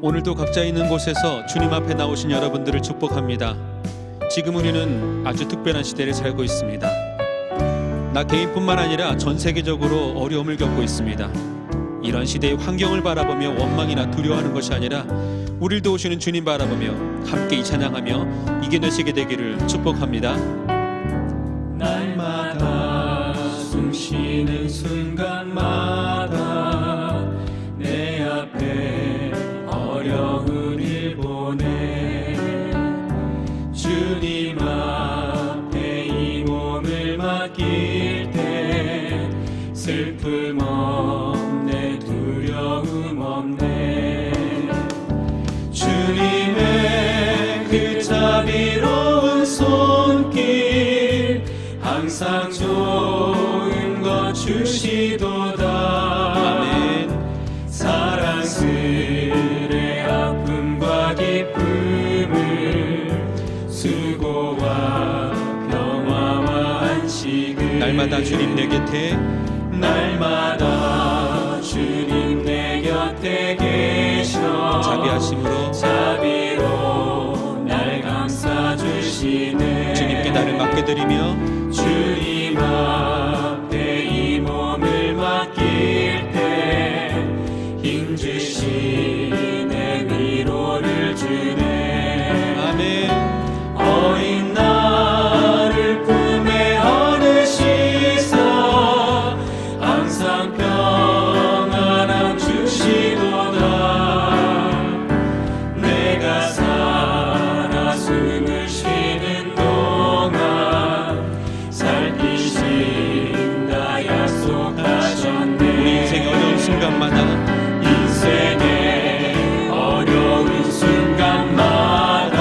오늘도 각자 있는 곳에서 주님 앞에 나오신 여러분들을 축복합니다. 지금 우리는 아주 특별한 시대를 살고 있습니다. 나 개인뿐만 아니라 전 세계적으로 어려움을 겪고 있습니다. 이런 시대의 환경을 바라보며 원망이나 두려워하는 것이 아니라 우리를 도우시는 주님 바라보며 함께 찬양하며 이겨내시게 되기를 축복합니다. 날마다 숨쉬는 순간마다 내 앞에 어려운 일 보내 주님 앞에 이 몸을 맡길 때 슬픔 없네 두려움 없네 주님의 그 자비로운 손길 항상 좋은 것 주시도다. 아멘. 사랑스레 아픔과 기쁨을 수고와 평화와 안식을 날마다 주님 내 곁에 날마다 주님 내 곁에 계셔 자비로 날 감싸주시네 주님께 나를 맡겨드리며 주님 앞에 이 몸을 맡길 때 힘주시네 위로를 주네 아멘. 어린 나를 품에 안으시사 항상 평안함 주시도다 내가 살아 숨을 쉬는 동안 살피신다 약속하셨네 우리 인생의 어려운 순간마다 인생의 어려운 순간마다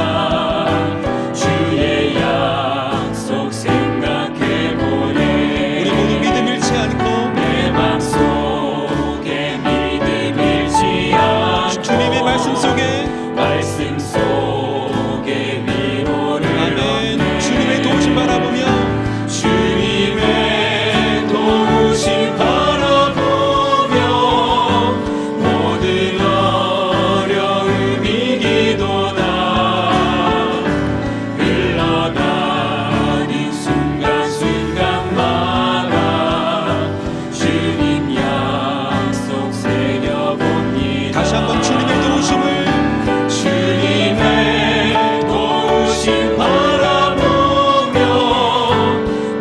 주의 약속 생각해보네 우리 모두 믿음 잃지 않고 내 맘속에 믿음 잃지 않고 주님의 말씀 속에 위로를 아멘. 주님의 도우심 바라보며 주님의 도우심 바라보며 모든 어려움 이기도다 흘러가는 순간순간마다 주님 약속 새겨봅니다 다시 한번 주님의 도우심을 주님의 도우심 바라보며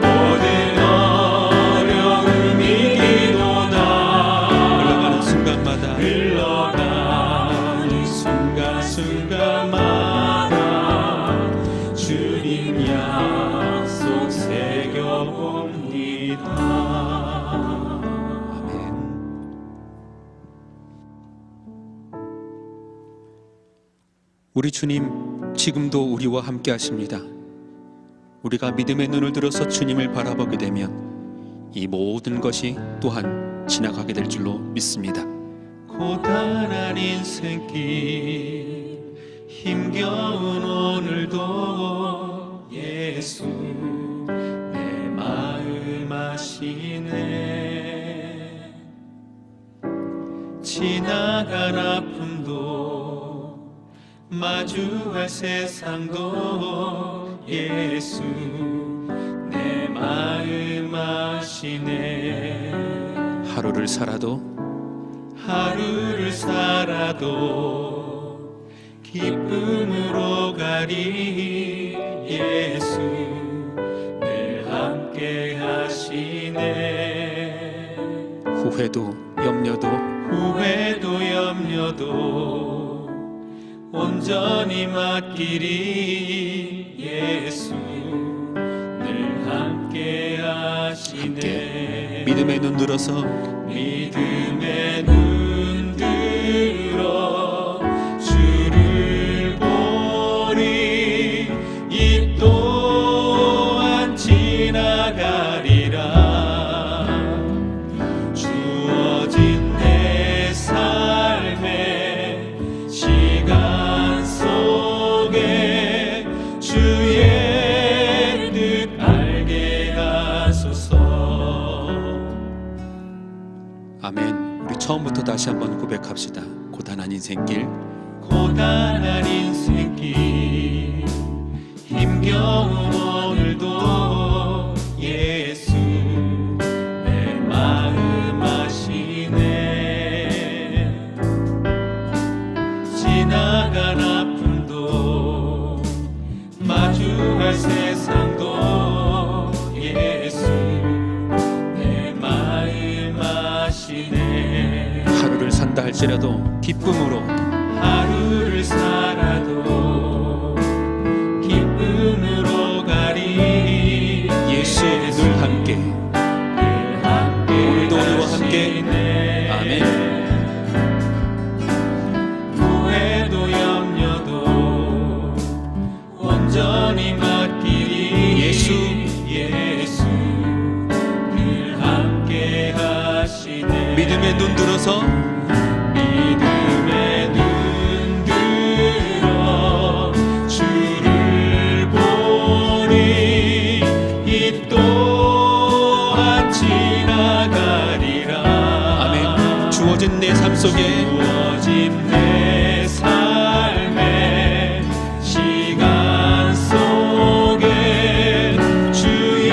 모든 어려움 이기도다 흘러가는 순간마다 흘러가는 순간순간마다 주님 약속 새겨봅니다 아멘. 우리 주님 지금도 우리와 함께 하십니다. 우리가 믿음의 눈을 들어서 주님을 바라보게 되면 이 모든 것이 또한 지나가게 될 줄로 믿습니다. 고단한 인생길 힘겨운 오늘도 예수 내 마음 아시네 지나간 아픔도 마주할 세상도 예수 내 마음 아시네 하루를 살아도 기쁨으로 가리 예수 늘 함께 하시네 후회도 염려도 온전히 맡기리 예수 늘 함께 하시네 믿음의 눈 들어서 믿음의 눈 들어 주를 보리 이 또한 지나가리라 주어진 내 삶의 시간 속에 주의 뜻 알게 하소서 아멘. 우리 처음부터 다시 한번 고백합시다. 고단한 인생길 고단한 인생길 힘겨운 오늘도 예수 내 마음 아시네. 지나간 아픔도 마주할 세상도 예수 내 마음 아시네. 하루를 산다 할지라도 기쁨으로, 하루를 살아도 기쁨으로 가리. 예수 늘 함께, 오늘도 우리와 함께. 아멘. 후회도 염려도 온전히 맡기리. 예수 늘 함께 하시네. 믿음의 눈 들어서 믿음의 눈 들어 주를 보니 이 또한 지나가리라. 아멘. 주어진 내 삶 속에 주어진 내 삶의 시간 속에 주의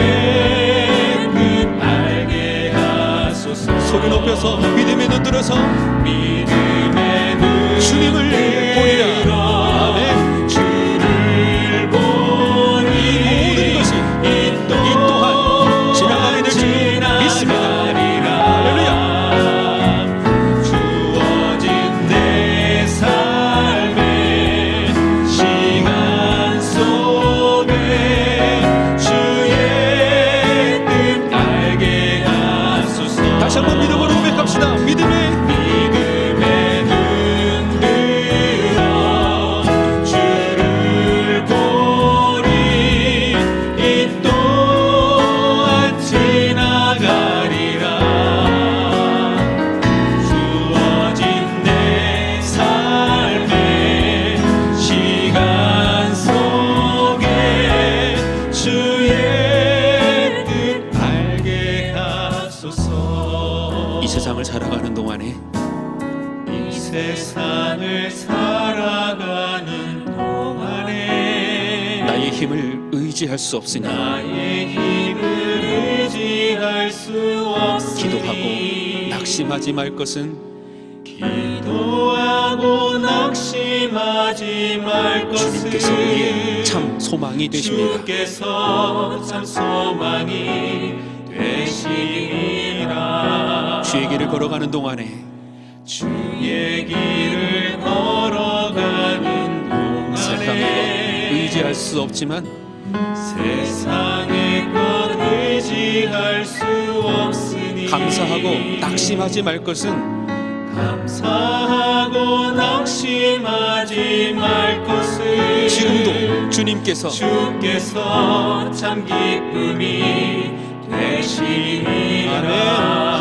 뜻 알게 하소서. 소리 높여서 믿음의 눈 들어서 믿음의 눈 주님을 보리라. 아멘. 주를 보니 모든 것이 이 또한 지나가게 될 줄 믿습니다. 할렐루야. 주어진 내 삶의 시간 속에 주의 뜻 알게 하소서. 다시 한번 믿음으로 고백합시다. 믿음의 눈 들어 주를 보니 이 또한 지나가리라. 주어진 내 삶의 시간 속에 주의 뜻 알게 하소서. 이 세상을 살아가는 동안에 이 세상을 살아가는 동안에 나의 힘을 의지할 수 없으니 나의 힘을 의지할 수 없으니 기도하고 낙심하지 말 것은 기도하고 낙심하지 말 주님께서 우리의 것은 참 소망이 되십니다. 주께서 참 소망이 되시리라. 주의 길을 걸어가는 동안에 주의 길을 걸어가는 세상의 것 동안에 의지할 수 없지만 세상의 것 의지할 수 없으니 감사하고 낙심하지 말 것은 감사하고 낙심하지 말 것을 지금도 주님께서 주께서 참 기쁨이 되시리라. 아멘.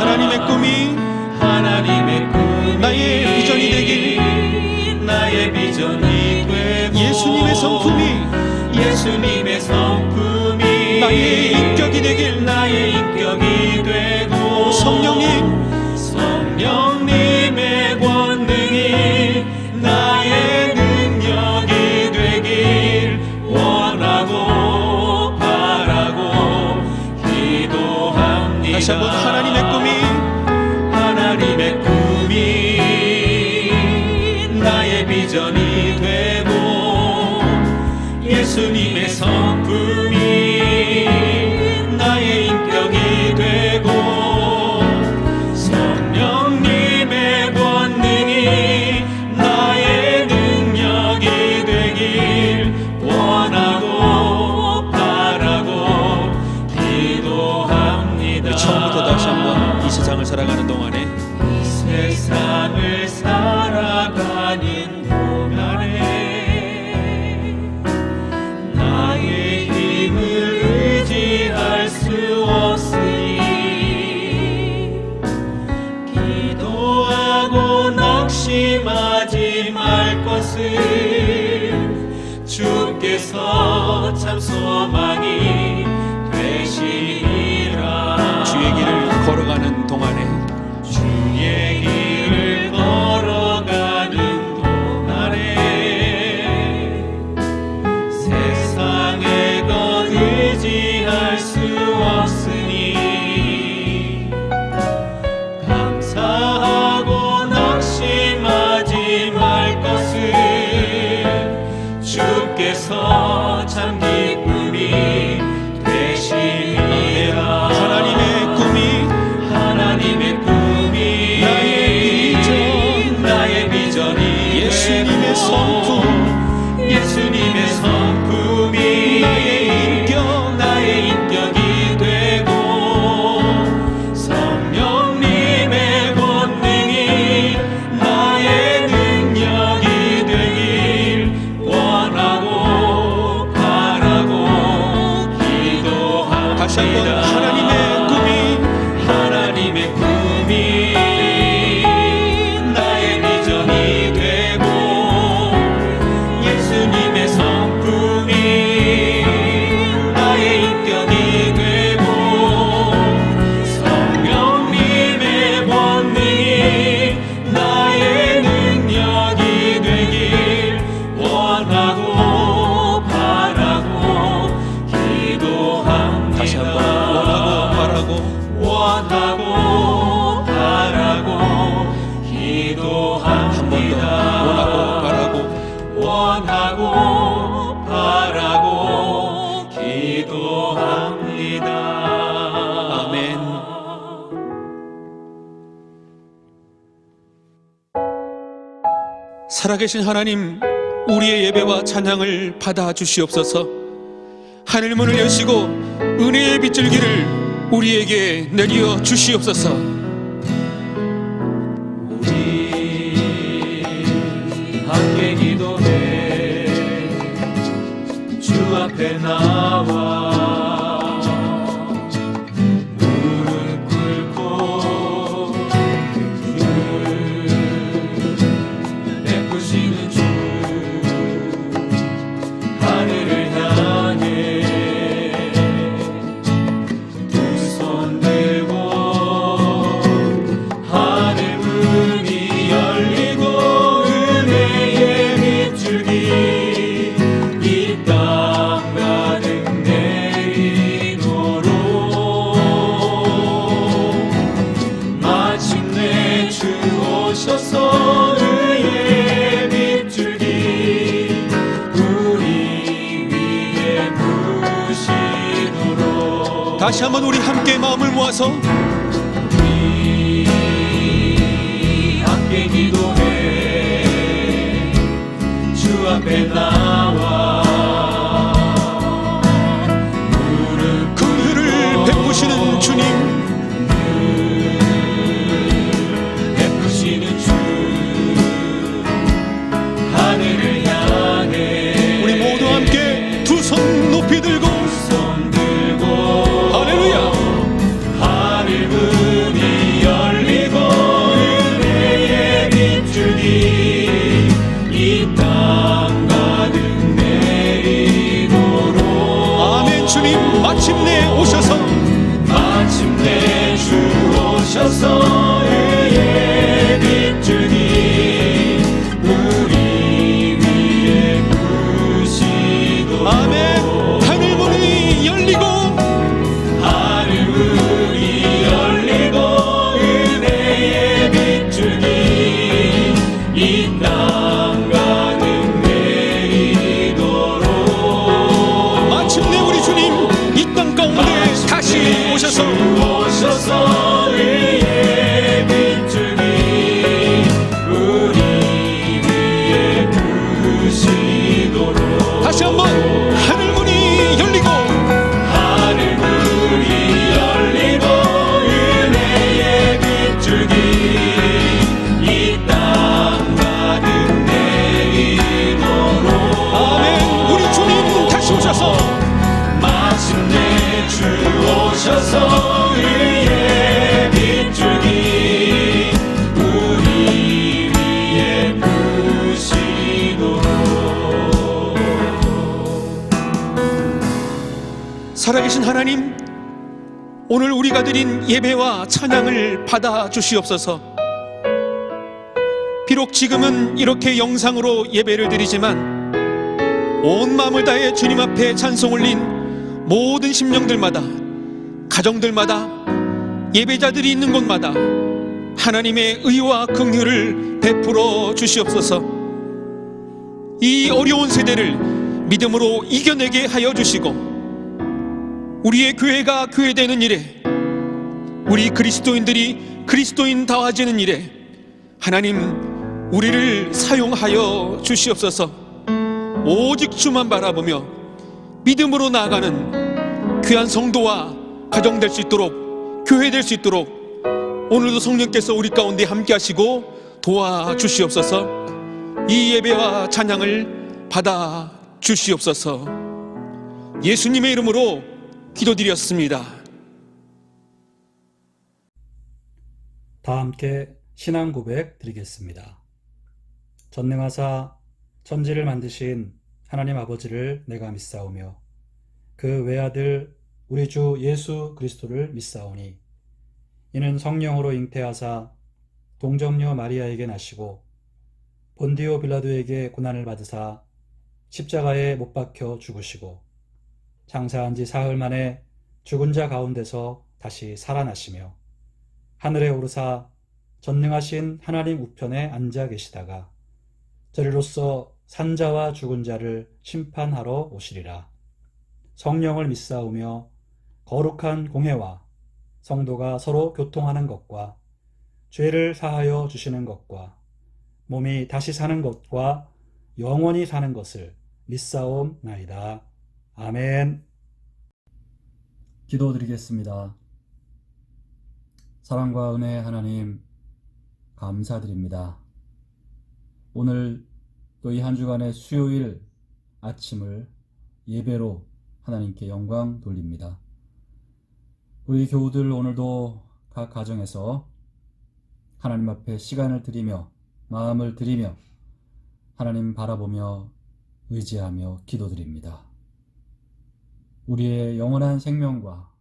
하나님의 꿈이 나의 비전이 되길, 나의 비전이 되고 예수님의 성품이 나의 인격이 되길, 나의 인격이 되고 성령님의 권능이 나의 능력이 되길 원하고 바라고 기도합니다. 다시 한번 하나님의 꿈이 나의 비전이 되고 예수님의 성품이 나의 인격이 되고 성령님의 권능이 나의 능력이 되길 원하고 바라고 기도합니다. 처음부터 다시 한번 이 세상을 살아가는 동안에 세상을 살아가는 동안에 나의 힘을 의지할 수 없으니 기도하고 낙심하지 말 것을 주께서 참 소망이 되시리라. 주의 길을 걸어가는 동안에 주의 길을 걸어가는 동안에 그분께서 참 기쁨이 되시니라. 하나님의 꿈이 나의 비전이 예수님의 예수님의 성품이 나의 인격이 되고 성령님의 본능이 나의 능력이 되길 원하고 바라고 기도합니다. 다시 한번 하나님의 꿈이 나의 비전이 되고 예수님의 성품이 나의 인격이 되고 성령님의 본능이 나의 능력이 되길 원하고 바라고 기도합니다. 다시 한번 원하고 바라고 기도합니다. 한 번 더 원하고 바라고 기도합니다. 아멘. 살아계신 하나님, 우리의 예배와 찬양을 받아 주시옵소서. 하늘 문을 여시고 은혜의 빗줄기를 우리에게 내려 주시옵소서. 우리 함께 기도해 주 앞에 나와 무릎 꿇고 주 베푸시는 주 하늘을 향해 다시 한번 우리 함께 마음을 모아서 우리 함께 기도해 주 앞에 나와 무릎 긍휼을 베푸시는 주님, 베푸시는 주 하늘을 향해 우리 모두 함께 두 손 높이 들고 할렐루야. 하늘 문이 열리고 은혜의 빗줄기 이 땅 가득 내리도록 아멘. 주님 마침내 오셔서 주 오셔서 의의 빗줄기 우리 위에 부시도록 아멘. 하늘 문이 열리고 은혜의 빗줄기 이 땅 가득 내리도록 마침내 우리 주님 이 땅 가운데 다시 오셔서 의의 빗줄기 우리 위에 부시도록 다시 한번 하늘 문이 열리고 은혜의 빗줄기 이 땅 가득 내리도록 아멘. 우리 주님 다시 오셔서 마침내 주 오셔서 의의 빗줄기 우리 위에 부시도록. 살아계신 하나님, 오늘 우리가 드린 예배와 찬양을 받아 주시옵소서. 비록 지금은 이렇게 영상으로 예배를 드리지만 온 마음을 다해 주님 앞에 찬송 올린 모든 심령들마다, 가정들마다, 예배자들이 있는 곳마다 하나님의 의와 긍휼을 베풀어 주시옵소서. 이 어려운 세대를 믿음으로 이겨내게 하여 주시고, 우리의 교회가 교회되는 일에, 우리 그리스도인들이 그리스도인다워지는 일에 하나님 우리를 사용하여 주시옵소서. 오직 주만 바라보며 믿음으로 나아가는 귀한 성도와 가정 될 수 있도록, 교회 될 수 있도록 오늘도 성령께서 우리 가운데 함께 하시고 도와주시옵소서. 이 예배와 찬양을 받아 주시옵소서. 예수님의 이름으로 기도드렸습니다. 다 함께 신앙 고백 드리겠습니다. 전능하사 천지를 만드신 하나님 아버지를 내가 믿사오며 그 외아들 우리 주 예수 그리스도를 믿사오니 이는 성령으로 잉태하사 동정녀 마리아에게 나시고 본디오 빌라도에게 고난을 받으사 십자가에 못 박혀 죽으시고 장사한 지 사흘 만에 죽은 자 가운데서 다시 살아나시며 하늘에 오르사 전능하신 하나님 우편에 앉아 계시다가 저리로서 산자와 죽은 자를 심판하러 오시리라. 성령을 믿사오며 거룩한 공회와 성도가 서로 교통하는 것과 죄를 사하여 주시는 것과 몸이 다시 사는 것과 영원히 사는 것을 믿사옵나이다. 아멘. 기도드리겠습니다. 사랑과 은혜 하나님 감사드립니다. 오늘 또 이 한 주간의 수요일 아침을 예배로 하나님께 영광 돌립니다. 우리 교우들 오늘도 각 가정에서 하나님 앞에 시간을 드리며 마음을 드리며 하나님 바라보며 의지하며 기도드립니다. 우리의 영원한 생명과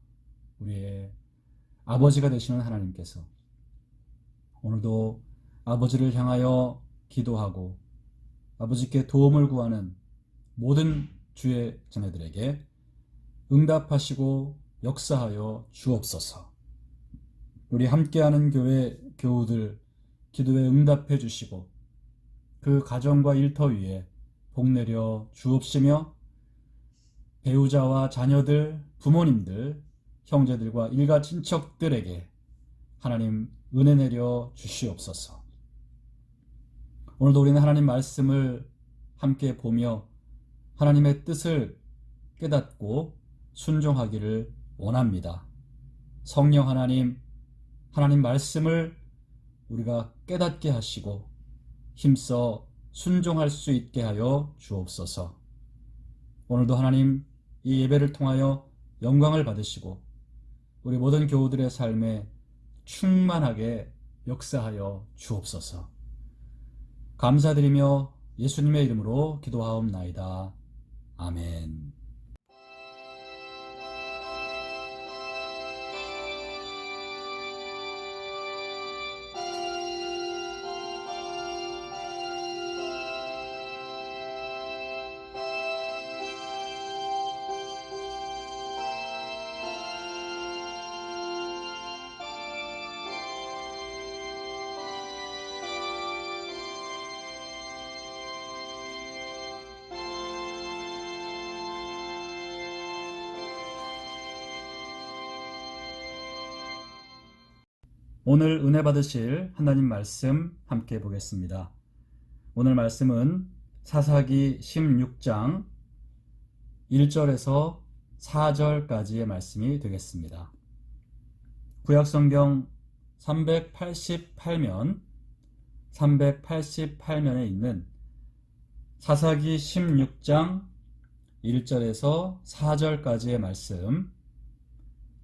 우리의 아버지가 되시는 하나님께서 오늘도 아버지를 향하여 기도하고 아버지께 도움을 구하는 모든 주의 자녀들에게 응답하시고 역사하여 주옵소서. 우리 함께하는 교회 교우들 기도에 응답해 주시고 그 가정과 일터 위에 복 내려 주옵시며 배우자와 자녀들, 부모님들, 형제들과 일가 친척들에게 하나님 은혜 내려 주시옵소서. 오늘도 우리는 하나님 말씀을 함께 보며 하나님의 뜻을 깨닫고 순종하기를 원합니다. 성령 하나님, 하나님 말씀을 우리가 깨닫게 하시고 힘써 순종할 수 있게 하여 주옵소서. 오늘도 하나님 이 예배를 통하여 영광을 받으시고 우리 모든 교우들의 삶에 충만하게 역사하여 주옵소서. 감사드리며 예수님의 이름으로 기도하옵나이다. 아멘. 오늘 은혜 받으실 하나님 말씀 함께 보겠습니다. 오늘 말씀은 사사기 16장 1절에서 4절까지의 말씀이 되겠습니다. 구약성경 388면에 있는 사사기 16장 1절에서 4절까지의 말씀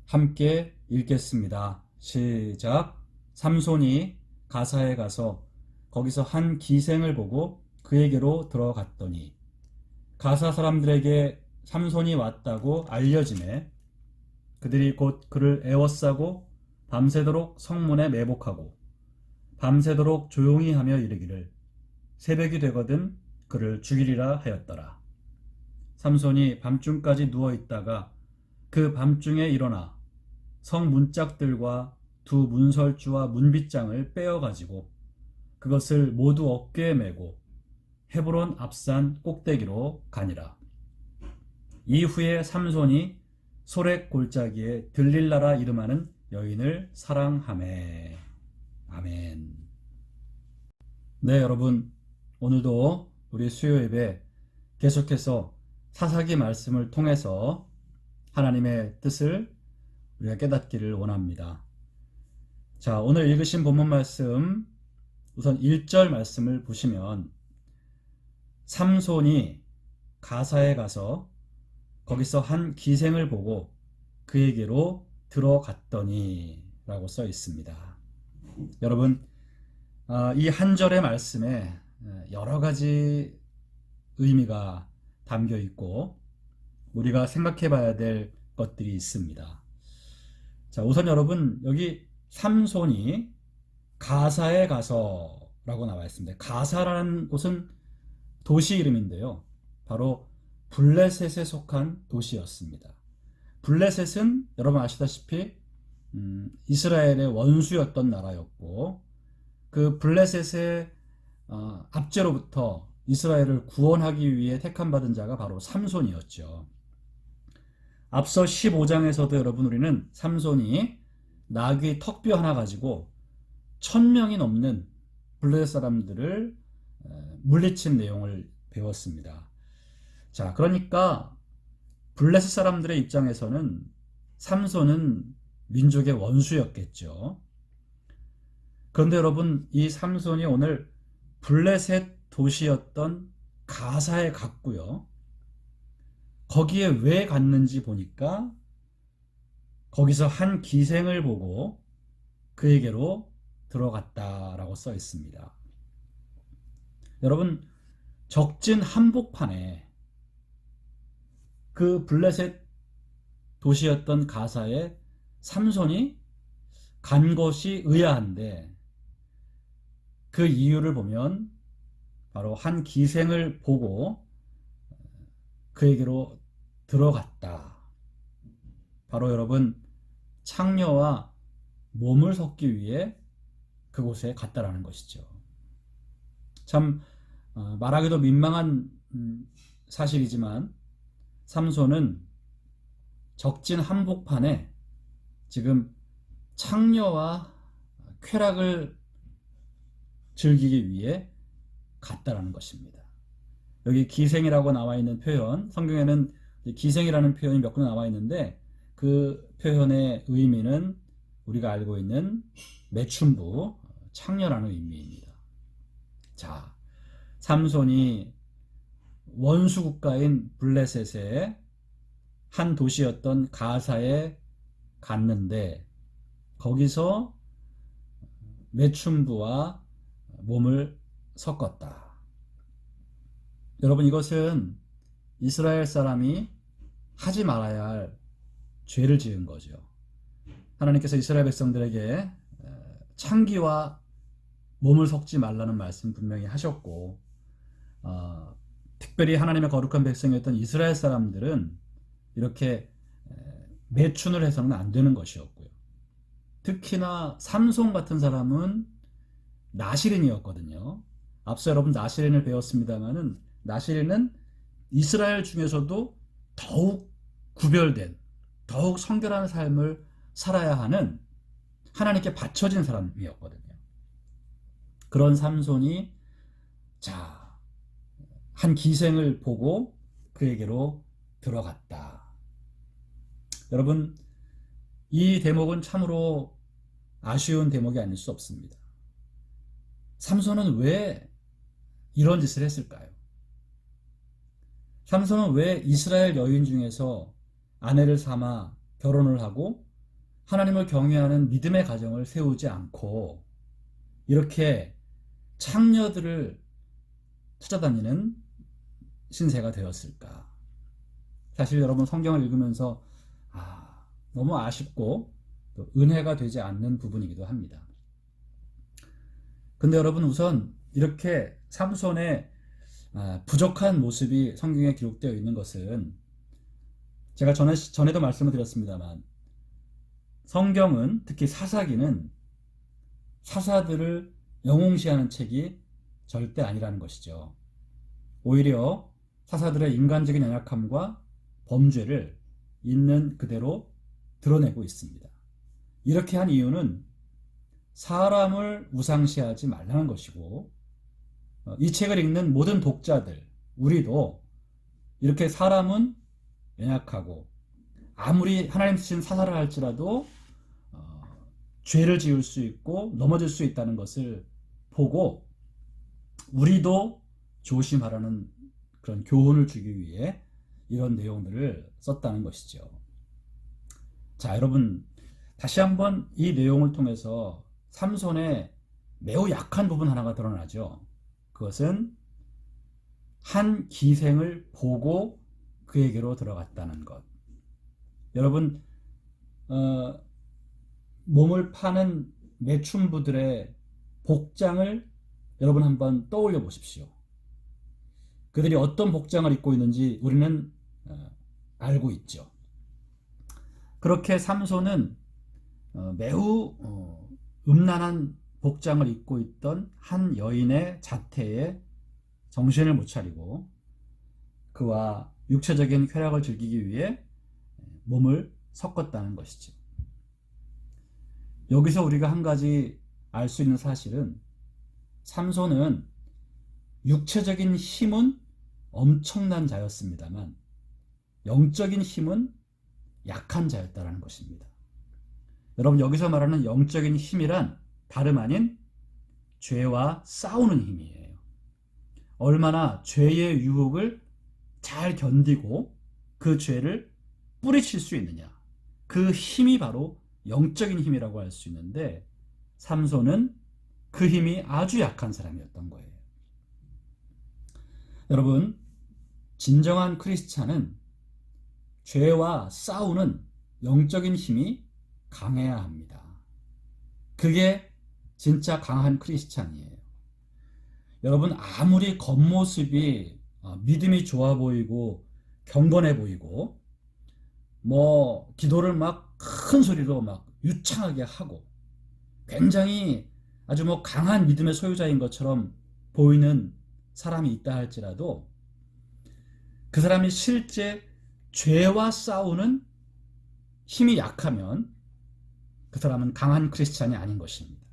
함께 읽겠습니다. 시작. 삼손이 가사에 가서 거기서 한 기생을 보고 그에게로 들어갔더니 가사 사람들에게 삼손이 왔다고 알려지매 그들이 곧 그를 애워싸고 밤새도록 성문에 매복하고 밤새도록 조용히 하며 이르기를 새벽이 되거든 그를 죽이리라 하였더라. 삼손이 밤중까지 누워있다가 그 밤중에 일어나 성 문짝들과 두 문설주와 문빗장을 빼어가지고 그것을 모두 어깨에 메고 헤브론 앞산 꼭대기로 가니라. 이후에 삼손이 소렉 골짜기에 들릴라라 이름하는 여인을 사랑하매. 아멘. 네, 여러분, 오늘도 우리 수요 예배 계속해서 사사기 말씀을 통해서 하나님의 뜻을 우리가 깨닫기를 원합니다. 자, 오늘 읽으신 본문 말씀, 우선 1절 말씀을 보시면 삼손이 가사에 가서 거기서 한 기생을 보고 그에게로 들어갔더니 라고 써 있습니다. 여러분, 이 한 절의 말씀에 여러 가지 의미가 담겨 있고 우리가 생각해 봐야 될 것들이 있습니다. 자, 우선 여러분, 여기 삼손이 가사에 가서 라고 나와 있습니다. 가사라는 곳은 도시 이름인데요. 바로 블레셋에 속한 도시였습니다. 블레셋은 여러분 아시다시피 이스라엘의 원수였던 나라였고, 그 블레셋의 압제로부터 이스라엘을 구원하기 위해 택함받은 자가 바로 삼손이었죠. 앞서 15장에서도 여러분 우리는 삼손이 나귀 턱뼈 하나 가지고 1000명이 넘는 블레셋 사람들을 물리친 내용을 배웠습니다. 자, 그러니까 블레셋 사람들의 입장에서는 삼손은 민족의 원수였겠죠. 그런데 여러분, 이 삼손이 오늘 블레셋 도시였던 가사에 갔고요. 거기에 왜 갔는지 보니까 거기서 한 기생을 보고 그에게로 들어갔다라고 써 있습니다. 여러분, 적진 한복판에 그 블레셋 도시였던 가사에 삼손이 간 것이 의아한데, 그 이유를 보면 바로 한 기생을 보고 그에게로 들어갔다. 바로 여러분, 창녀와 몸을 섞기 위해 그곳에 갔다라는 것이죠. 참 말하기도 민망한 사실이지만 삼손은 적진 한복판에 지금 창녀와 쾌락을 즐기기 위해 갔다라는 것입니다. 여기 기생이라고 나와 있는 표현, 성경에는 기생이라는 표현이 몇 군 나와 있는데 그 표현의 의미는 우리가 알고 있는 매춘부, 창녀라는 의미입니다. 자, 삼손이 원수 국가인 블레셋의 한 도시였던 가사에 갔는데 거기서 매춘부와 몸을 섞었다. 여러분, 이것은 이스라엘 사람이 하지 말아야 할 죄를 지은 거죠. 하나님께서 이스라엘 백성들에게 창기와 몸을 섞지 말라는 말씀 분명히 하셨고, 특별히 하나님의 거룩한 백성이었던 이스라엘 사람들은 이렇게 매춘을 해서는 안 되는 것이었고요. 특히나 삼손 같은 사람은 나시린이었거든요. 앞서 여러분 나시린을 배웠습니다만은 나시린은 이스라엘 중에서도 더욱 구별된, 더욱 성결한 삶을 살아야 하는 하나님께 바쳐진 사람이었거든요. 그런 삼손이 한 기생을 보고 그에게로 들어갔다. 여러분, 이 대목은 참으로 아쉬운 대목이 아닐 수 없습니다. 삼손은 왜 이런 짓을 했을까요? 삼손은 왜 이스라엘 여인 중에서 아내를 삼아 결혼을 하고 하나님을 경외하는 믿음의 가정을 세우지 않고 이렇게 창녀들을 찾아다니는 신세가 되었을까? 사실 여러분, 성경을 읽으면서 너무 아쉽고 또 은혜가 되지 않는 부분이기도 합니다. 근데 여러분, 우선 이렇게 삼손의 부족한 모습이 성경에 기록되어 있는 것은 제가 전에도 말씀을 드렸습니다만 성경은, 특히 사사기는 사사들을 영웅시하는 책이 절대 아니라는 것이죠. 오히려 사사들의 인간적인 연약함과 범죄를 있는 그대로 드러내고 있습니다. 이렇게 한 이유는 사람을 우상시하지 말라는 것이고, 이 책을 읽는 모든 독자들, 우리도 이렇게 사람은 연약하고 아무리 하나님 쓰신 사사를 할지라도 죄를 지을 수 있고 넘어질 수 있다는 것을 보고 우리도 조심하라는 그런 교훈을 주기 위해 이런 내용들을 썼다는 것이죠. 자, 여러분, 다시 한번 이 내용을 통해서 삼손의 매우 약한 부분 하나가 드러나죠. 그것은 한 기생을 보고 그에게로 들어갔다는 것. 여러분, 몸을 파는 매춘부들의 복장을 여러분 한번 떠올려 보십시오. 그들이 어떤 복장을 입고 있는지 우리는 알고 있죠. 그렇게 삼손은 매우 음란한 복장을 입고 있던 한 여인의 자태에 정신을 못 차리고 그와 육체적인 쾌락을 즐기기 위해 몸을 섞었다는 것이죠. 여기서 우리가 한 가지 알 수 있는 사실은 삼손은 육체적인 힘은 엄청난 자였습니다만 영적인 힘은 약한 자였다는 것입니다. 여러분, 여기서 말하는 영적인 힘이란 다름 아닌 죄와 싸우는 힘이에요. 얼마나 죄의 유혹을 잘 견디고 그 죄를 뿌리칠 수 있느냐, 그 힘이 바로 영적인 힘이라고 할 수 있는데 삼손은 그 힘이 아주 약한 사람이었던 거예요. 여러분, 진정한 크리스찬은 죄와 싸우는 영적인 힘이 강해야 합니다. 그게 진짜 강한 크리스찬이에요. 여러분, 아무리 겉모습이 믿음이 좋아 보이고 경건해 보이고 기도를 막 큰 소리로 막 유창하게 하고 굉장히 아주 강한 믿음의 소유자인 것처럼 보이는 사람이 있다 할지라도 그 사람이 실제 죄와 싸우는 힘이 약하면 그 사람은 강한 크리스찬이 아닌 것입니다.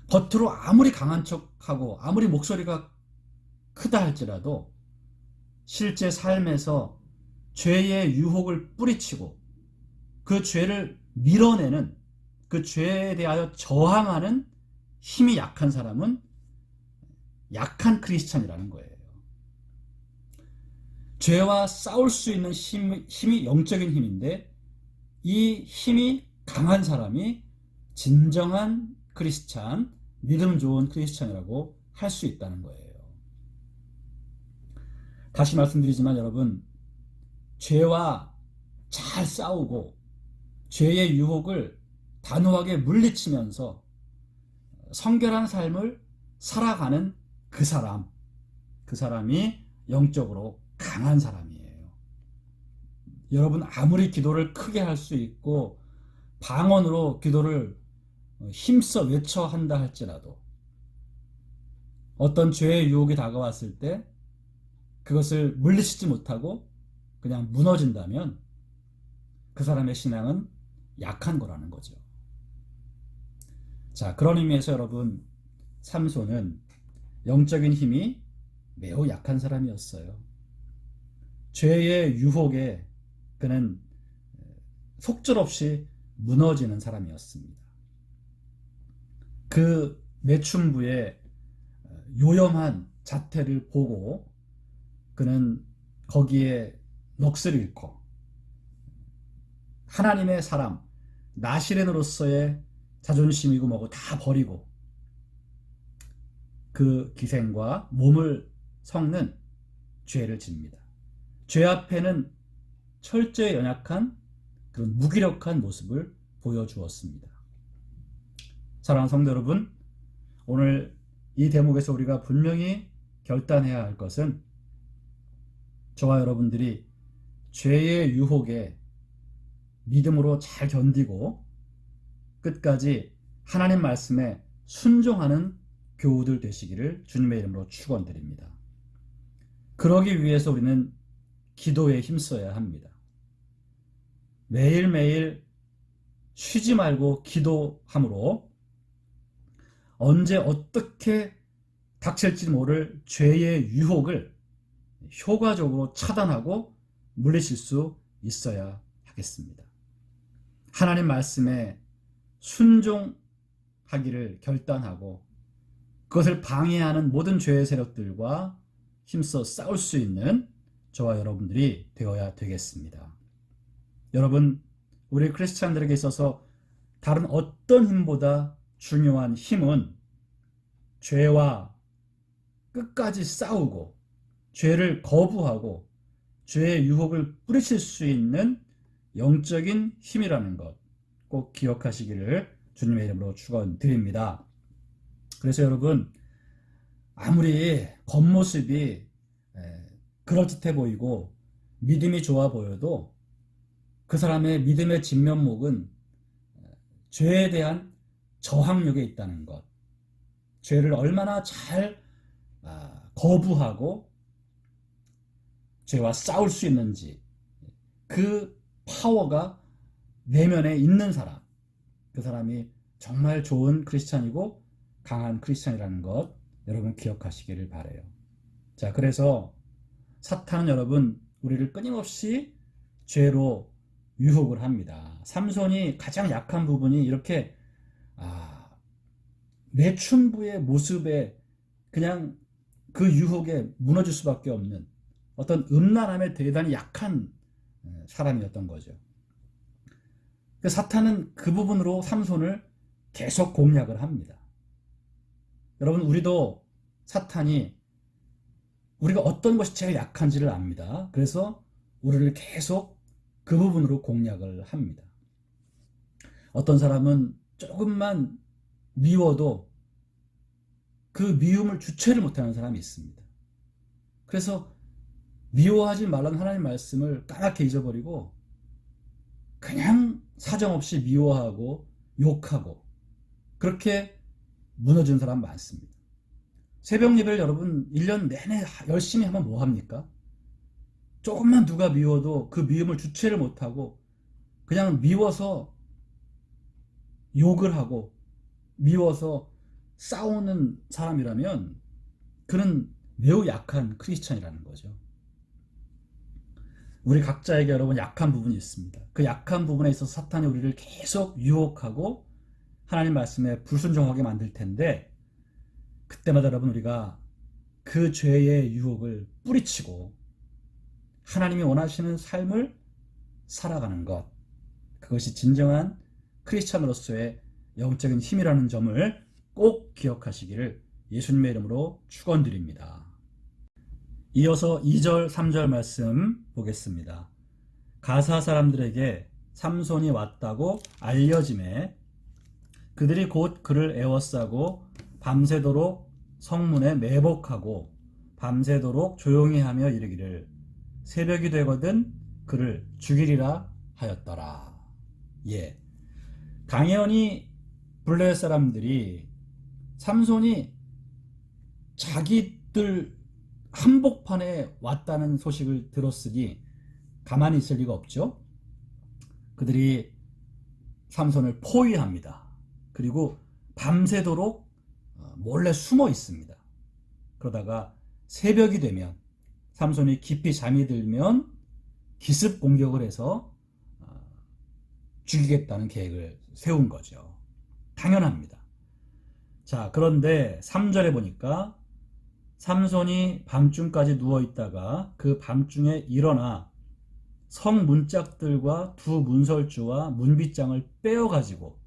겉으로 아무리 강한 척하고 아무리 목소리가 크다 할지라도 실제 삶에서 죄의 유혹을 뿌리치고 그 죄를 밀어내는, 그 죄에 대하여 저항하는 힘이 약한 사람은 약한 크리스찬이라는 거예요. 죄와 싸울 수 있는 힘이 영적인 힘인데 이 힘이 강한 사람이 진정한 크리스찬, 믿음 좋은 크리스찬이라고 할 수 있다는 거예요. 다시 말씀드리지만 여러분, 죄와 잘 싸우고 죄의 유혹을 단호하게 물리치면서 성결한 삶을 살아가는 그 사람이 영적으로 강한 사람이에요. 여러분, 아무리 기도를 크게 할 수 있고 방언으로 기도를 힘써 외쳐 한다 할지라도 어떤 죄의 유혹이 다가왔을 때 그것을 물리치지 못하고 그냥 무너진다면 그 사람의 신앙은 약한 거라는 거죠. 자, 그런 의미에서 여러분, 삼손은 영적인 힘이 매우 약한 사람이었어요. 죄의 유혹에 그는 속절없이 무너지는 사람이었습니다. 그 매춘부의 요염한 자태를 보고 그는 거기에 넋을 잃고 하나님의 사람, 나시렌으로서의 자존심이고 뭐고 다 버리고 그 기생과 몸을 섞는 죄를 집니다. 죄 앞에는 철저히 연약한 그런 무기력한 모습을 보여주었습니다. 사랑하는 성도 여러분, 오늘 이 대목에서 우리가 분명히 결단해야 할 것은 저와 여러분들이 죄의 유혹에 믿음으로 잘 견디고 끝까지 하나님 말씀에 순종하는 교우들 되시기를 주님의 이름으로 축원드립니다. 그러기 위해서 우리는 기도에 힘써야 합니다. 매일매일 쉬지 말고 기도함으로 언제 어떻게 닥칠지 모를 죄의 유혹을 효과적으로 차단하고 물리칠 수 있어야 하겠습니다. 하나님 말씀에 순종하기를 결단하고 그것을 방해하는 모든 죄의 세력들과 힘써 싸울 수 있는 저와 여러분들이 되어야 되겠습니다. 여러분, 우리 크리스찬들에게 있어서 다른 어떤 힘보다 중요한 힘은 죄와 끝까지 싸우고 죄를 거부하고 죄의 유혹을 뿌리칠 수 있는 영적인 힘이라는 것 꼭 기억하시기를 주님의 이름으로 축원드립니다. 그래서 여러분, 아무리 겉모습이 그럴듯해 보이고 믿음이 좋아 보여도 그 사람의 믿음의 진면목은 죄에 대한 저항력에 있다는 것, 죄를 얼마나 잘 거부하고 죄와 싸울 수 있는지, 그 파워가 내면에 있는 사람, 그 사람이 정말 좋은 크리스찬이고 강한 크리스찬이라는 것 여러분 기억하시기를 바라요. 자, 그래서 사탄은 여러분 우리를 끊임없이 죄로 유혹을 합니다. 삼손이 가장 약한 부분이 이렇게 내춘부의 모습에 그냥 그 유혹에 무너질 수밖에 없는 어떤 음란함에 대단히 약한 사람이었던 거죠. 사탄은 그 부분으로 삼손을 계속 공략을 합니다. 여러분, 우리도 사탄이 우리가 어떤 것이 제일 약한지를 압니다. 그래서 우리를 계속 그 부분으로 공략을 합니다. 어떤 사람은 조금만 미워도 그 미움을 주체를 못하는 사람이 있습니다. 그래서 미워하지 말라는 하나님 말씀을 까맣게 잊어버리고 그냥 사정없이 미워하고 욕하고 그렇게 무너진 사람 많습니다. 새벽 예배를 여러분 1년 내내 열심히 하면 뭐합니까? 조금만 누가 미워도 그 미움을 주체를 못하고 그냥 미워서 욕을 하고 미워서 싸우는 사람이라면 그는 매우 약한 크리스찬이라는 거죠. 우리 각자에게 여러분 약한 부분이 있습니다. 그 약한 부분에 있어서 사탄이 우리를 계속 유혹하고 하나님 말씀에 불순종하게 만들 텐데 그때마다 여러분 우리가 그 죄의 유혹을 뿌리치고 하나님이 원하시는 삶을 살아가는 것, 그것이 진정한 크리스찬으로서의 영적인 힘이라는 점을 꼭 기억하시기를 예수님의 이름으로 축원드립니다. 이어서 2절, 3절 말씀 보겠습니다. 가사 사람들에게 삼손이 왔다고 알려짐에 그들이 곧 그를 애워싸고 밤새도록 성문에 매복하고 밤새도록 조용히 하며 이르기를 새벽이 되거든 그를 죽이리라 하였더라. 예, 당연히 블레셋 사람들이 삼손이 자기들 한복판에 왔다는 소식을 들었으니 가만히 있을 리가 없죠. 그들이 삼손을 포위합니다. 그리고 밤새도록 몰래 숨어 있습니다. 그러다가 새벽이 되면 삼손이 깊이 잠이 들면 기습 공격을 해서 죽이겠다는 계획을 세운 거죠. 당연합니다. 자, 그런데 3절에 보니까 삼손이 밤중까지 누워있다가 그 밤중에 일어나 성 문짝들과 두 문설주와 문빗장을 빼어가지고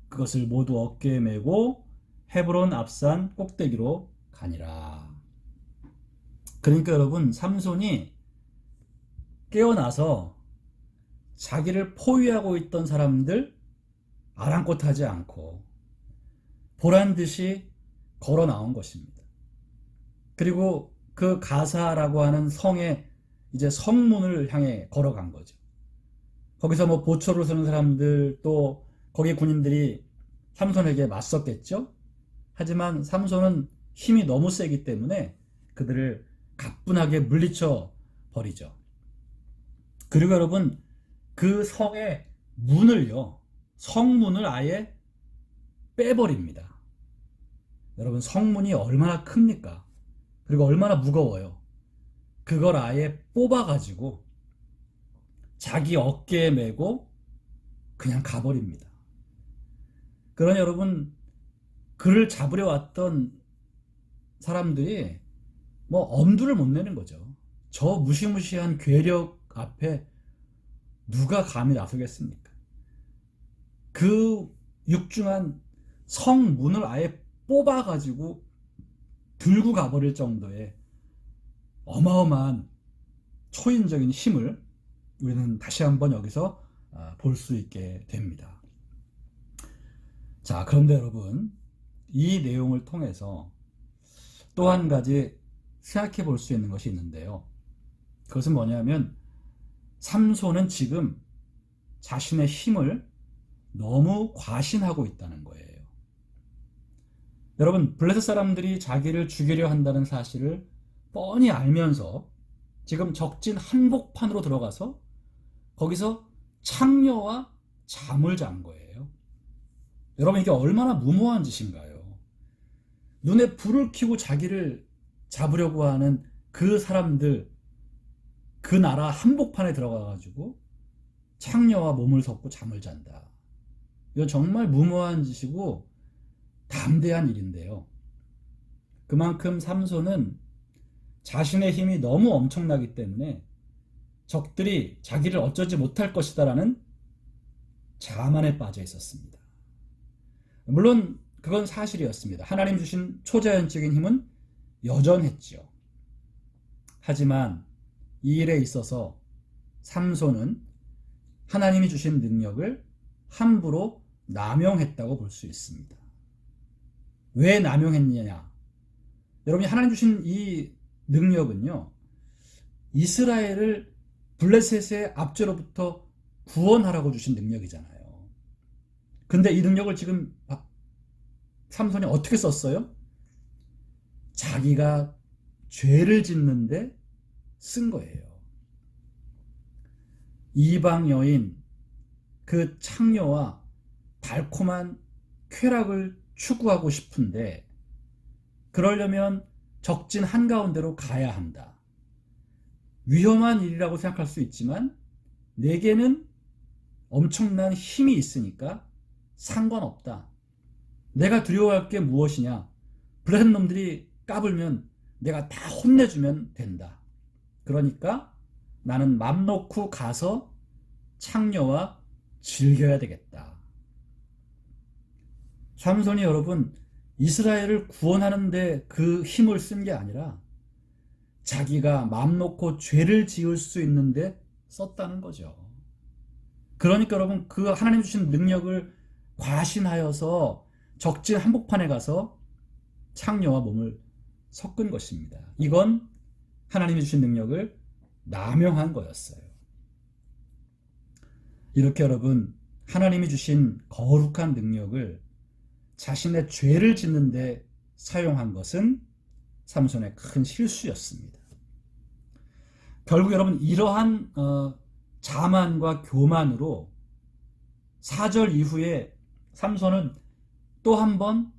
그것을 모두 어깨에 메고 헤브론 앞산 꼭대기로 가니라. 그러니까 여러분, 삼손이 깨어나서 자기를 포위하고 있던 사람들 아랑곳하지 않고 보란듯이 걸어 나온 것입니다. 그리고 그 가사라고 하는 성의 이제 성문을 향해 걸어간 거죠. 거기서 뭐 보초를 서는 사람들 또 거기 군인들이 삼손에게 맞섰겠죠. 하지만 삼손은 힘이 너무 세기 때문에 그들을 가뿐하게 물리쳐 버리죠. 그리고 여러분, 그 성의 문을요, 성문을 아예 빼버립니다. 여러분, 성문이 얼마나 큽니까? 그리고 얼마나 무거워요. 그걸 아예 뽑아가지고 자기 어깨에 메고 그냥 가버립니다. 그러니 여러분, 그를 잡으려 왔던 사람들이 뭐 엄두를 못 내는 거죠. 저 무시무시한 괴력 앞에 누가 감히 나서겠습니까? 그 육중한 성문을 아예 뽑아가지고 들고 가버릴 정도의 어마어마한 초인적인 힘을 우리는 다시 한번 여기서 볼 수 있게 됩니다. 자, 그런데 여러분, 이 내용을 통해서 또 한 가지 생각해 볼 수 있는 것이 있는데요. 그것은 뭐냐면, 삼손은 지금 자신의 힘을 너무 과신하고 있다는 거예요. 여러분, 블레셋 사람들이 자기를 죽이려 한다는 사실을 뻔히 알면서 지금 적진 한복판으로 들어가서 거기서 창녀와 잠을 잔 거예요. 여러분, 이게 얼마나 무모한 짓인가요? 눈에 불을 켜고 자기를 잡으려고 하는 그 사람들, 그 나라 한복판에 들어가가지고 창녀와 몸을 섞고 잠을 잔다. 이건 정말 무모한 짓이고 담대한 일인데요. 그만큼 삼손은 자신의 힘이 너무 엄청나기 때문에 적들이 자기를 어쩌지 못할 것이다라는 자만에 빠져 있었습니다. 물론 그건 사실이었습니다. 하나님 주신 초자연적인 힘은 여전했죠. 하지만 이 일에 있어서 삼손은 하나님이 주신 능력을 함부로 남용했다고 볼 수 있습니다. 왜 남용했느냐? 여러분이 하나님 주신 이 능력은요, 이스라엘을 블레셋의 압제로부터 구원하라고 주신 능력이잖아요. 근데 이 능력을 지금 삼손이 어떻게 썼어요? 자기가 죄를 짓는데 쓴 거예요. 이방 여인 그 창녀와 달콤한 쾌락을 추구하고 싶은데, 그러려면 적진 한가운데로 가야 한다. 위험한 일이라고 생각할 수 있지만 내게는 엄청난 힘이 있으니까 상관없다. 내가 두려워할 게 무엇이냐? 블레셋 놈들이 까불면 내가 다 혼내주면 된다. 그러니까 나는 맘 놓고 가서 창녀와 즐겨야 되겠다. 삼손이 여러분, 이스라엘을 구원하는데 그 힘을 쓴 게 아니라 자기가 맘 놓고 죄를 지을 수 있는데 썼다는 거죠. 그러니까 여러분, 그 하나님 주신 능력을 과신하여서 적진 한복판에 가서 창녀와 몸을 섞은 것입니다. 이건 하나님이 주신 능력을 남용한 거였어요. 이렇게 여러분, 하나님이 주신 거룩한 능력을 자신의 죄를 짓는데 사용한 것은 삼손의 큰 실수였습니다. 결국 여러분, 이러한 자만과 교만으로 4절 이후에 삼손은 또 한 번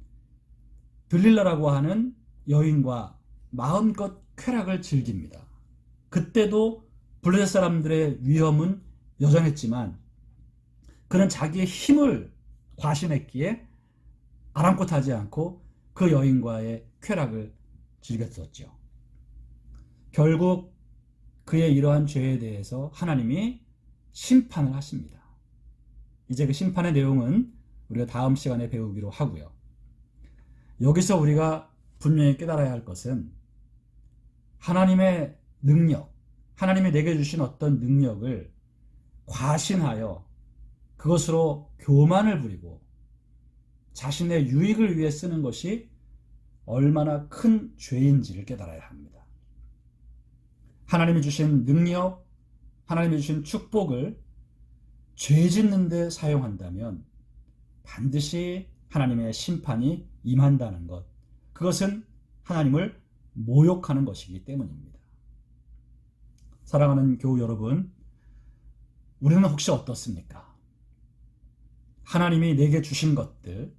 들릴라라고 하는 여인과 마음껏 쾌락을 즐깁니다. 그때도 블레셋 사람들의 위험은 여전했지만 그는 자기의 힘을 과신했기에 아랑곳하지 않고 그 여인과의 쾌락을 즐겼었죠. 결국 그의 이러한 죄에 대해서 하나님이 심판을 하십니다. 이제 그 심판의 내용은 우리가 다음 시간에 배우기로 하고요. 여기서 우리가 분명히 깨달아야 할 것은 하나님의 능력, 하나님이 내게 주신 어떤 능력을 과신하여 그것으로 교만을 부리고 자신의 유익을 위해 쓰는 것이 얼마나 큰 죄인지를 깨달아야 합니다. 하나님이 주신 능력, 하나님이 주신 축복을 죄 짓는 데 사용한다면 반드시 하나님의 심판이 임한다는 것, 그것은 하나님을 모욕하는 것이기 때문입니다. 사랑하는 교우 여러분, 우리는 혹시 어떻습니까? 하나님이 내게 주신 것들,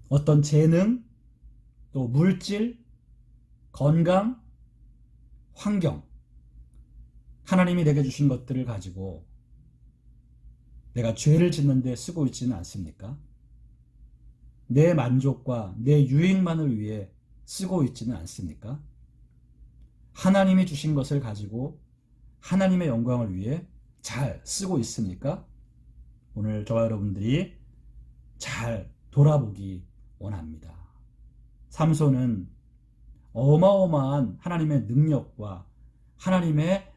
어떤 재능, 또 물질, 건강, 환경, 하나님이 내게 주신 것들을 가지고 내가 죄를 짓는 데 쓰고 있지는 않습니까? 내 만족과 내 유익만을 위해 쓰고 있지는 않습니까? 하나님이 주신 것을 가지고 하나님의 영광을 위해 잘 쓰고 있습니까? 오늘 저와 여러분들이 잘 돌아보기 원합니다. 삼손은 어마어마한 하나님의 능력과 하나님의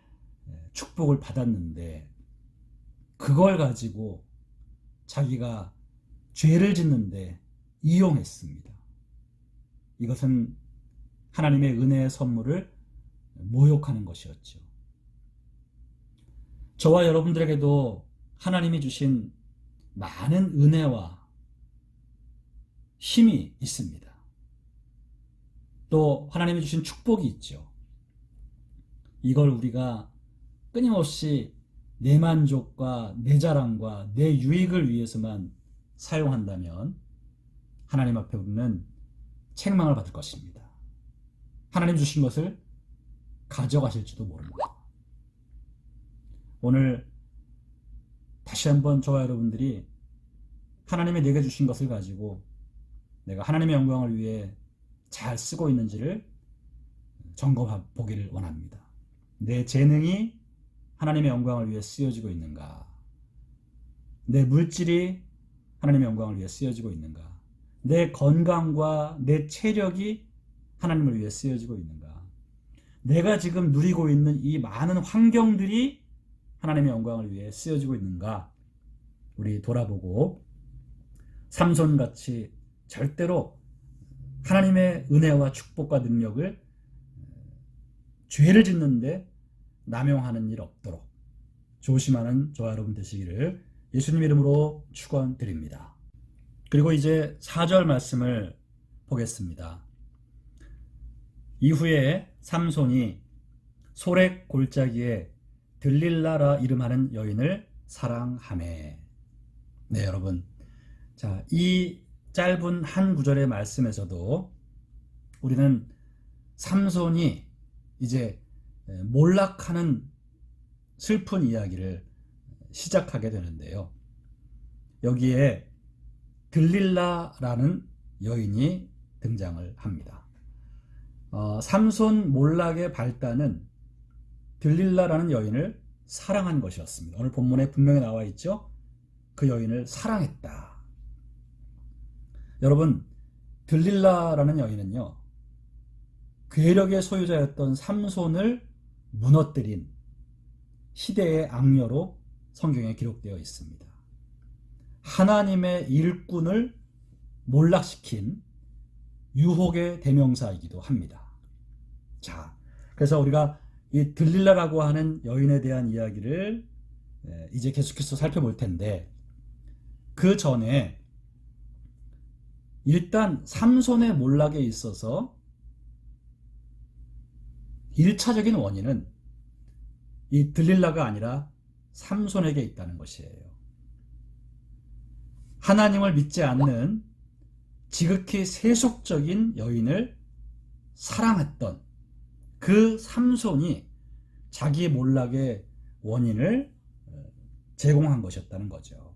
축복을 받았는데 그걸 가지고 자기가 죄를 짓는데 이용했습니다. 이것은 하나님의 은혜의 선물을 모욕하는 것이었죠. 저와 여러분들에게도 하나님이 주신 많은 은혜와 힘이 있습니다. 또 하나님이 주신 축복이 있죠. 이걸 우리가 끊임없이 내 만족과 내 자랑과 내 유익을 위해서만 사용한다면 하나님 앞에 우리는 책망을 받을 것입니다. 하나님 주신 것을 가져가실지도 모릅니다. 오늘 다시 한번 저와 여러분들이 하나님이 내게 주신 것을 가지고 내가 하나님의 영광을 위해 잘 쓰고 있는지를 점검해 보기를 원합니다. 내 재능이 하나님의 영광을 위해 쓰여지고 있는가? 내 물질이 하나님의 영광을 위해 쓰여지고 있는가? 내 건강과 내 체력이 하나님을 위해 쓰여지고 있는가? 내가 지금 누리고 있는 이 많은 환경들이 하나님의 영광을 위해 쓰여지고 있는가? 우리 돌아보고 삼손같이 절대로 하나님의 은혜와 축복과 능력을 죄를 짓는데 남용하는 일 없도록 조심하는 저와 여러분 되시기를 예수님 이름으로 축원드립니다. 그리고 이제 4절 말씀을 보겠습니다. 이후에 삼손이 소렉 골짜기에 들릴라라 이름하는 여인을 사랑하매. 네, 여러분. 자, 이 짧은 한 구절의 말씀에서도 우리는 삼손이 이제 몰락하는 슬픈 이야기를 시작하게 되는데요. 여기에 들릴라라는 여인이 등장을 합니다. 삼손 몰락의 발단은 들릴라라는 여인을 사랑한 것이었습니다. 오늘 본문에 분명히 나와 있죠. 그 여인을 사랑했다. 여러분, 들릴라라는 여인은요, 괴력의 소유자였던 삼손을 무너뜨린 시대의 악녀로 성경에 기록되어 있습니다. 하나님의 일꾼을 몰락시킨 유혹의 대명사이기도 합니다. 자, 그래서 우리가 이 들릴라라고 하는 여인에 대한 이야기를 이제 계속해서 살펴볼 텐데, 그 전에 일단 삼손의 몰락에 있어서 1차적인 원인은 이 들릴라가 아니라 삼손에게 있다는 것이에요. 하나님을 믿지 않는 지극히 세속적인 여인을 사랑했던 그 삼손이 자기 몰락의 원인을 제공한 것이었다는 거죠.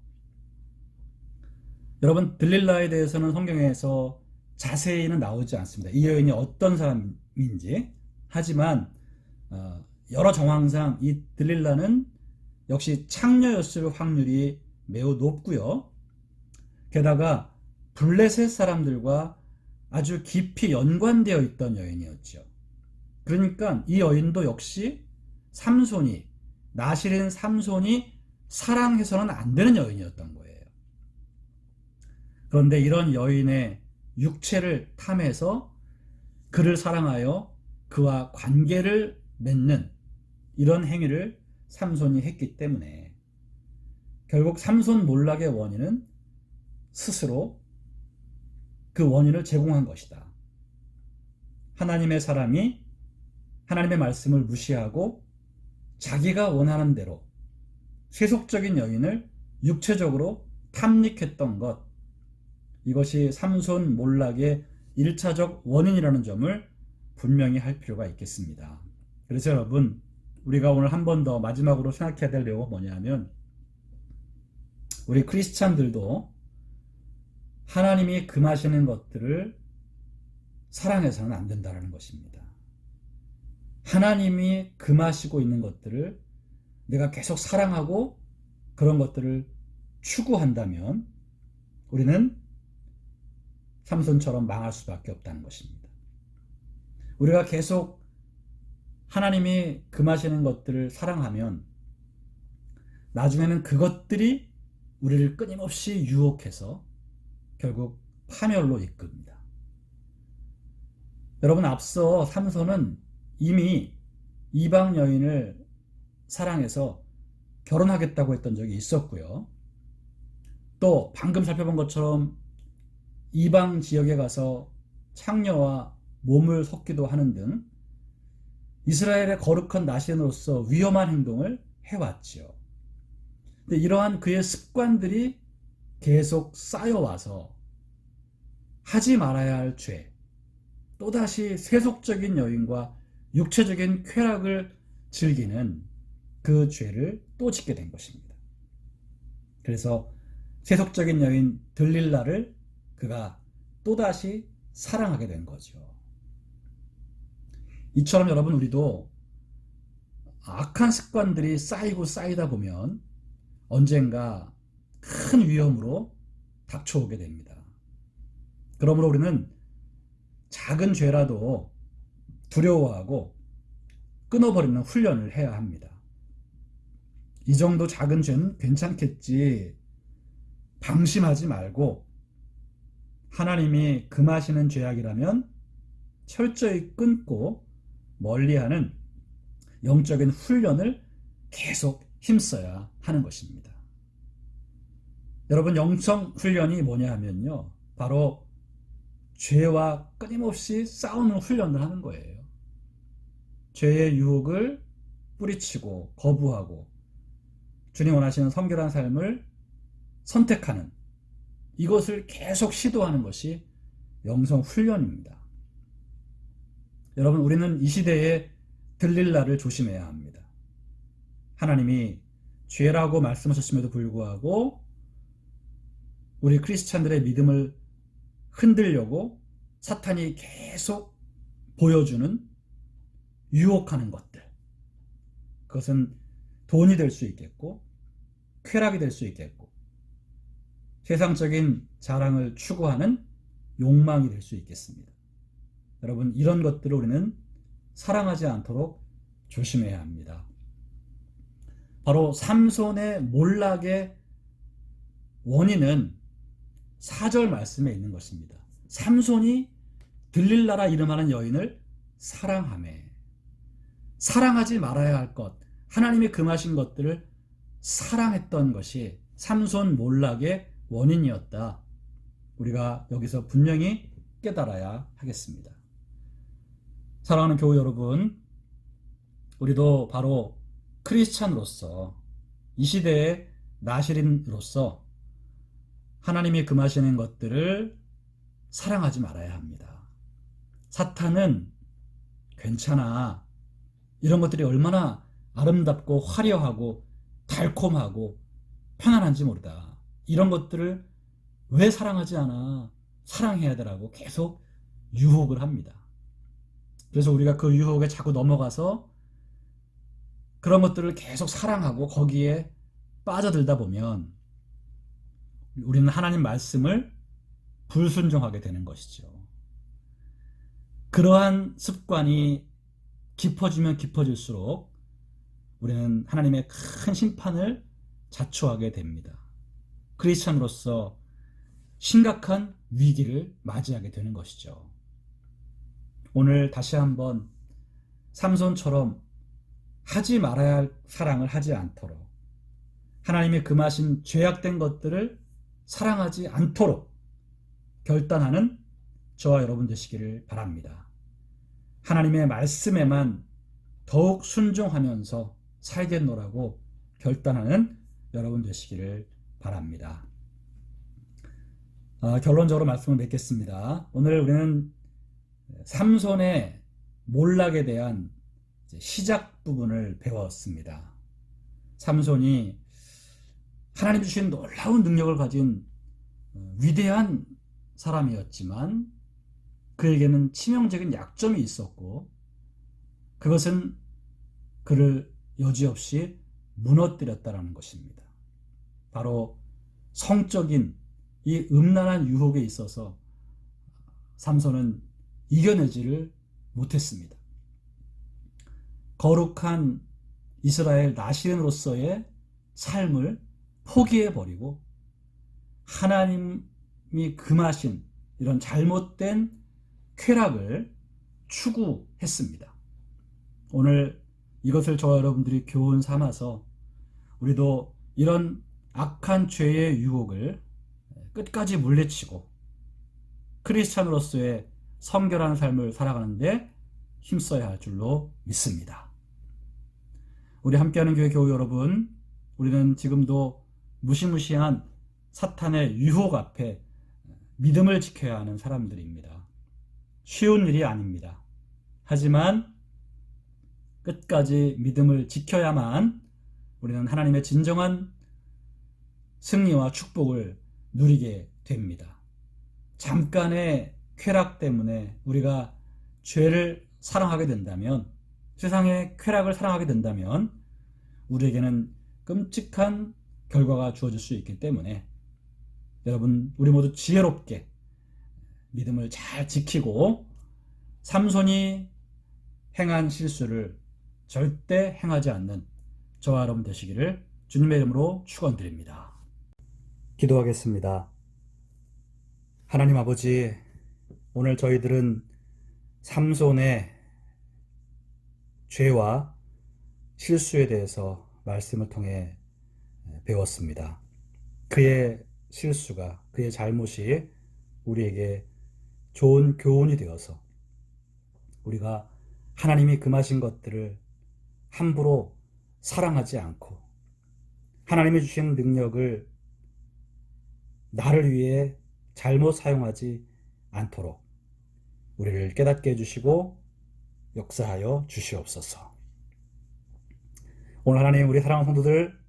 여러분, 들릴라에 대해서는 성경에서 자세히는 나오지 않습니다. 이 여인이 어떤 사람인지. 하지만 여러 정황상 이 들릴라는 역시 창녀였을 확률이 매우 높고요. 게다가 블레셋 사람들과 아주 깊이 연관되어 있던 여인이었죠. 그러니까 이 여인도 역시 삼손이, 나실인 삼손이 사랑해서는 안 되는 여인이었던 거예요. 그런데 이런 여인의 육체를 탐해서 그를 사랑하여 그와 관계를 맺는 이런 행위를 삼손이 했기 때문에 결국 삼손 몰락의 원인은 스스로 그 원인을 제공한 것이다. 하나님의 사람이 하나님의 말씀을 무시하고 자기가 원하는 대로 세속적인 여인을 육체적으로 탐닉했던 것, 이것이 삼손 몰락의 1차적 원인이라는 점을 분명히 할 필요가 있겠습니다. 그래서 여러분, 우리가 오늘 한 번 더 마지막으로 생각해야 될 내용은 뭐냐면, 우리 크리스찬들도 하나님이 금하시는 것들을 사랑해서는 안 된다는 것입니다. 하나님이 금하시고 있는 것들을 내가 계속 사랑하고 그런 것들을 추구한다면 우리는 삼손처럼 망할 수밖에 없다는 것입니다. 우리가 계속 하나님이 금하시는 것들을 사랑하면 나중에는 그것들이 우리를 끊임없이 유혹해서 결국 파멸로 이끕니다. 여러분, 앞서 삼손은 이미 이방 여인을 사랑해서 결혼하겠다고 했던 적이 있었고요. 또 방금 살펴본 것처럼 이방 지역에 가서 창녀와 몸을 섞기도 하는 등 이스라엘의 거룩한 나시인으로서 위험한 행동을 해왔지요. 근데 이러한 그의 습관들이 계속 쌓여와서 하지 말아야 할 죄, 또다시 세속적인 여인과 육체적인 쾌락을 즐기는 그 죄를 또 짓게 된 것입니다. 그래서 세속적인 여인 들릴라를 그가 또다시 사랑하게 된 거죠. 이처럼 여러분, 우리도 악한 습관들이 쌓이고 쌓이다 보면 언젠가 큰 위험으로 닥쳐오게 됩니다. 그러므로 우리는 작은 죄라도 두려워하고 끊어버리는 훈련을 해야 합니다. 이 정도 작은 죄는 괜찮겠지, 방심하지 말고 하나님이 금하시는 죄악이라면 철저히 끊고 멀리하는 영적인 훈련을 계속 힘써야 하는 것입니다. 여러분, 영성 훈련이 뭐냐 하면요, 바로 죄와 끊임없이 싸우는 훈련을 하는 거예요. 죄의 유혹을 뿌리치고 거부하고 주님 원하시는 성결한 삶을 선택하는, 이것을 계속 시도하는 것이 영성 훈련입니다. 여러분, 우리는 이 시대에 들릴라를 조심해야 합니다. 하나님이 죄라고 말씀하셨음에도 불구하고 우리 크리스찬들의 믿음을 흔들려고 사탄이 계속 보여주는, 유혹하는 것들, 그것은 돈이 될 수 있겠고 쾌락이 될 수 있겠고 세상적인 자랑을 추구하는 욕망이 될 수 있겠습니다. 여러분, 이런 것들을 우리는 사랑하지 않도록 조심해야 합니다. 바로 삼손의 몰락의 원인은 4절 말씀에 있는 것입니다. 삼손이 들릴라라 이름하는 여인을 사랑하매, 사랑하지 말아야 할 것, 하나님이 금하신 것들을 사랑했던 것이 삼손 몰락의 원인이었다. 우리가 여기서 분명히 깨달아야 하겠습니다. 사랑하는 교우 여러분, 우리도 바로 크리스찬으로서, 이 시대의 나시린으로서 하나님이 금하시는 것들을 사랑하지 말아야 합니다. 사탄은 괜찮아, 이런 것들이 얼마나 아름답고 화려하고 달콤하고 편안한지 모르다, 이런 것들을 왜 사랑하지 않아, 사랑해야 되라고 계속 유혹을 합니다. 그래서 우리가 그 유혹에 자꾸 넘어가서 그런 것들을 계속 사랑하고 거기에 빠져들다 보면 우리는 하나님 말씀을 불순종하게 되는 것이죠. 그러한 습관이 깊어지면 깊어질수록 우리는 하나님의 큰 심판을 자초하게 됩니다. 크리스찬으로서 심각한 위기를 맞이하게 되는 것이죠. 오늘 다시 한번 삼손처럼 하지 말아야 할 사랑을 하지 않도록, 하나님이 금하신 죄악된 것들을 사랑하지 않도록 결단하는 저와 여러분 되시기를 바랍니다. 하나님의 말씀에만 더욱 순종하면서 살겠노라고 결단하는 여러분 되시기를 바랍니다. 결론적으로 말씀을 맺겠습니다. 오늘 우리는 삼손의 몰락에 대한 시작 부분을 배웠습니다. 삼손이 하나님 주신 놀라운 능력을 가진 위대한 사람이었지만 그에게는 치명적인 약점이 있었고 그것은 그를 여지없이 무너뜨렸다는 것입니다. 바로 성적인 이 음란한 유혹에 있어서 삼손은 이겨내지를 못했습니다. 거룩한 이스라엘 나시린으로서의 삶을 포기해버리고 하나님이 금하신 이런 잘못된 쾌락을 추구했습니다. 오늘 이것을 저와 여러분들이 교훈 삼아서 우리도 이런 악한 죄의 유혹을 끝까지 물리치고 크리스찬으로서의 성결한 삶을 살아가는데 힘써야 할 줄로 믿습니다. 우리 함께하는 교회 교우 여러분, 우리는 지금도 무시무시한 사탄의 유혹 앞에 믿음을 지켜야 하는 사람들입니다. 쉬운 일이 아닙니다. 하지만 끝까지 믿음을 지켜야만 우리는 하나님의 진정한 승리와 축복을 누리게 됩니다. 잠깐의 쾌락 때문에 우리가 죄를 사랑하게 된다면, 세상의 쾌락을 사랑하게 된다면 우리에게는 끔찍한 결과가 주어질 수 있기 때문에 여러분, 우리 모두 지혜롭게 믿음을 잘 지키고 삼손이 행한 실수를 절대 행하지 않는 저와 여러분 되시기를 주님의 이름으로 축원드립니다. 기도하겠습니다. 하나님 아버지, 오늘 저희들은 삼손의 죄와 실수에 대해서 말씀을 통해 배웠습니다. 그의 실수가, 그의 잘못이 우리에게 좋은 교훈이 되어서 우리가 하나님이 금하신 것들을 함부로 사랑하지 않고 하나님이 주신 능력을 나를 위해 잘못 사용하지 않도록 우리를 깨닫게 해주시고 역사하여 주시옵소서. 오늘 하나님, 우리 사랑하는 성도들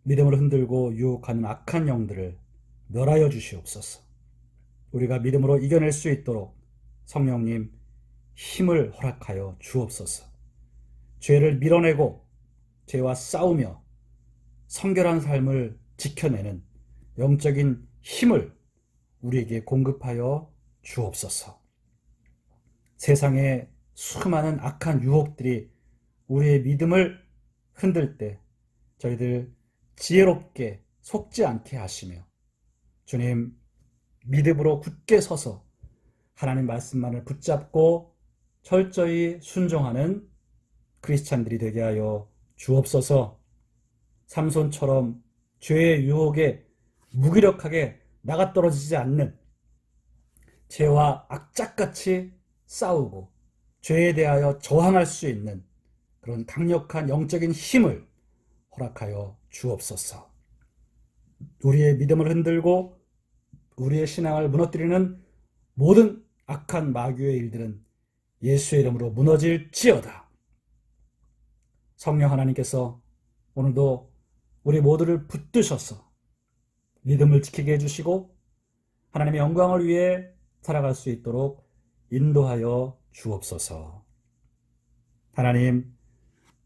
믿음을 흔들고 유혹하는 악한 영들을 멸하여 주시옵소서. 우리가 믿음으로 이겨낼 수 있도록 성령님 힘을 허락하여 주옵소서. 죄를 밀어내고 죄와 싸우며 성결한 삶을 지켜내는 영적인 힘을 우리에게 공급하여 주옵소서. 세상의 수많은 악한 유혹들이 우리의 믿음을 흔들 때 저희들 지혜롭게 속지 않게 하시며 주님, 믿음으로 굳게 서서 하나님 말씀만을 붙잡고 철저히 순종하는 크리스찬들이 되게 하여 주옵소서. 삼손처럼 죄의 유혹에 무기력하게 나가떨어지지 않는, 죄와 악착같이 싸우고 죄에 대하여 저항할 수 있는 그런 강력한 영적인 힘을 허락하여 주옵소서. 우리의 믿음을 흔들고 우리의 신앙을 무너뜨리는 모든 악한 마귀의 일들은 예수의 이름으로 무너질지어다. 성령 하나님께서 오늘도 우리 모두를 붙드셔서 믿음을 지키게 해주시고 하나님의 영광을 위해 살아갈 수 있도록 인도하여 주옵소서. 하나님,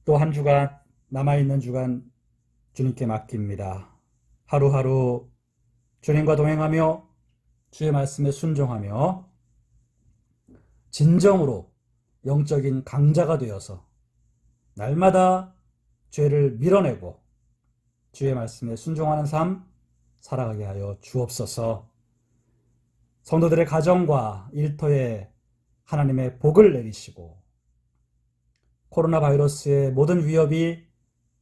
또 한 주간, 남아있는 주간 주님께 맡깁니다. 하루하루 주님과 동행하며 주의 말씀에 순종하며 진정으로 영적인 강자가 되어서 날마다 죄를 밀어내고 주의 말씀에 순종하는 삶 살아가게 하여 주옵소서. 성도들의 가정과 일터에 하나님의 복을 내리시고 코로나 바이러스의 모든 위협이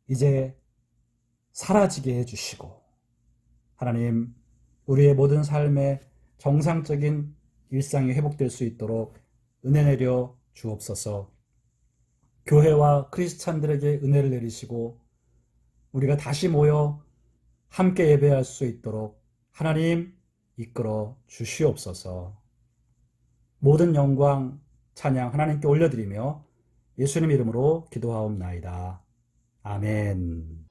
이제 사라지게 해주시고 하나님, 우리의 모든 삶의 정상적인 일상이 회복될 수 있도록 은혜 내려 주옵소서. 교회와 크리스찬들에게 은혜를 내리시고 우리가 다시 모여 함께 예배할 수 있도록 하나님 이끌어 주시옵소서. 모든 영광, 찬양 하나님께 올려드리며 예수님 이름으로 기도하옵나이다. 아멘.